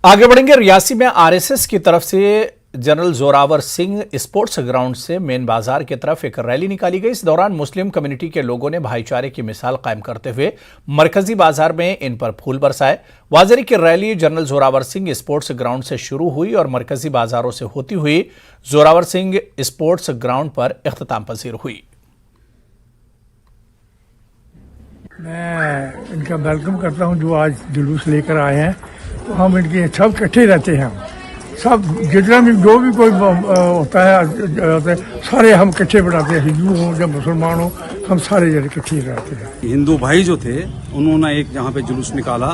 आगे बढ़ेंगे। रियासी में आरएसएस की तरफ से general Zorawar Singh sports ground से मेन बाजार की तरफ एक रैली निकाली गई। इस दौरान मुस्लिम कम्युनिटी के लोगों ने भाईचारे की मिसाल कायम करते हुए मरकजी बाजार में इन पर फूल बरसाए। वाजरी की rally general Zorawar Singh sports ground से शुरू हुई और मरकजी बाजारों से होती हुई जोरावर सिंह स्पोर्ट्स ग्राउंड पर इख्तिताम पजीर हुई। मैं इनका वेलकम करता हूं जो आज जुलूस लेकर आए हैं। तो हम इनके सब इकट्ठे रहते हैं, सब जितना भी जो भी कोई होता है सारे हम इकट्ठे बनाते हैं, हिंदू हो या मुसलमान हो, हम सारे जन इकट्ठे रहते हैं। हिंदू भाई जो थे उन्होंने एक यहाँ पे जुलूस निकाला,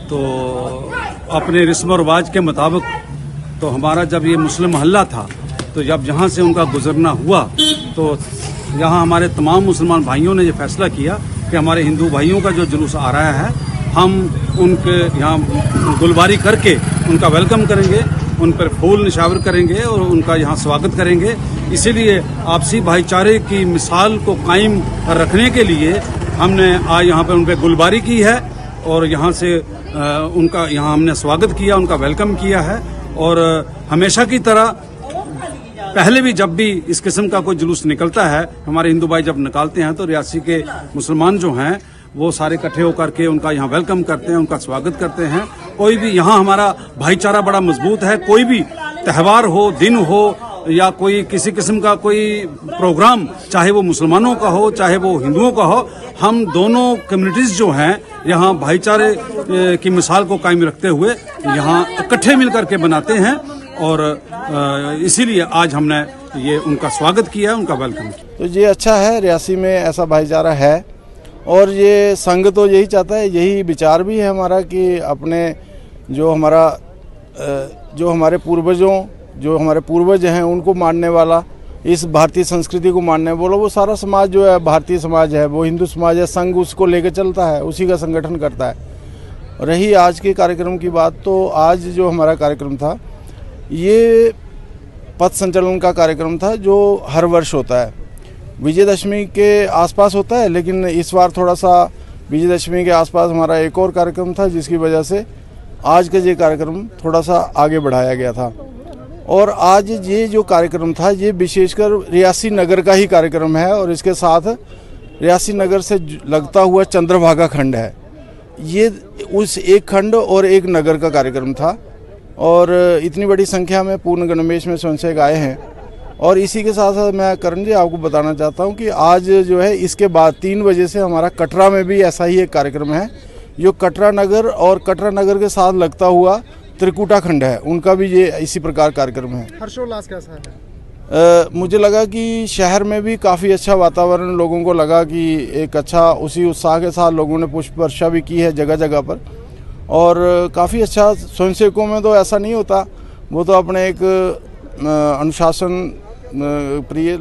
तो अपने रस्म और रिवाज के मुताबिक तो हमारा जब ये मुस्लिम मोहल्ला था तो जब यहाँ से उनका गुजरना हुआ तो यहाँ हमारे तमाम मुसलमान भाइयों ने ये फैसला किया कि हमारे हिंदू भाइयों का जो जुलूस आ रहा है हम उनके यहाँ गुलबारी करके उनका वेलकम करेंगे, उन पर फूल निशावर करेंगे और उनका यहाँ स्वागत करेंगे। इसीलिए आपसी भाईचारे की मिसाल को कायम रखने के लिए हमने आज यहाँ पर उन पर गुलबारी की है और यहाँ से उनका यहाँ हमने स्वागत किया, उनका वेलकम किया है। और हमेशा की तरह पहले भी जब भी इस किस्म का कोई जुलूस निकलता है, हमारे हिंदू भाई जब निकालते हैं तो रियासी के मुसलमान जो हैं वो सारे इकट्ठे होकर के उनका यहाँ वेलकम करते हैं, उनका स्वागत करते हैं। कोई भी यहाँ हमारा भाईचारा बड़ा मजबूत है। कोई भी त्यौहार हो, दिन हो या कोई किसी किस्म का कोई प्रोग्राम, चाहे वो मुसलमानों का हो चाहे वो हिंदुओं का हो, हम दोनों कम्युनिटीज जो हैं यहाँ भाईचारे की मिसाल को कायम रखते हुए यहाँ इकट्ठे मिल करके बनाते हैं और इसीलिए आज हमने ये उनका स्वागत किया, उनका वेलकम किया। तो ये अच्छा है, रियासी में ऐसा भाईचारा है और ये संघ तो यही चाहता है, यही विचार भी है हमारा कि अपने जो हमारे पूर्वज हैं उनको मानने वाला, इस भारतीय संस्कृति को मानने वाला वो सारा समाज जो है भारतीय समाज है, वो हिंदू समाज है, संघ उसको लेकर चलता है, उसी का संगठन करता है। रही आज के कार्यक्रम की बात, तो आज जो हमारा कार्यक्रम था ये पथ संचलन का कार्यक्रम था जो हर वर्ष होता है, विजयदशमी के आसपास होता है, लेकिन इस बार थोड़ा सा विजयदशमी के आसपास हमारा एक और कार्यक्रम था जिसकी वजह से आज का ये कार्यक्रम थोड़ा सा आगे बढ़ाया गया था। और आज ये जो कार्यक्रम था ये विशेषकर रियासी नगर का ही कार्यक्रम है और इसके साथ रियासी नगर से लगता हुआ चंद्रभागा खंड है, ये उस एक खंड और एक नगर का कार्यक्रम था। और इतनी बड़ी संख्या में पूर्ण गणवेश में स्वयंसेवक आए हैं। और इसी के साथ साथ मैं करण जी आपको बताना चाहता हूं कि आज जो है इसके बाद 3 बजे से हमारा कटरा में भी ऐसा ही एक कार्यक्रम है, जो कटरा नगर और कटरा नगर के साथ लगता हुआ त्रिकुटा खंड है, उनका भी ये इसी प्रकार कार्यक्रम है। हर्षोल्लास कैसा है? मुझे लगा कि शहर में भी काफ़ी अच्छा वातावरण, लोगों को लगा कि एक अच्छा उसी उत्साह के साथ लोगों ने पुष्प वर्षा भी की है जगह जगह पर। और काफ़ी अच्छा, स्वयंसेवकों में तो ऐसा नहीं होता, वो तो अपने एक अनुशासन प्रिय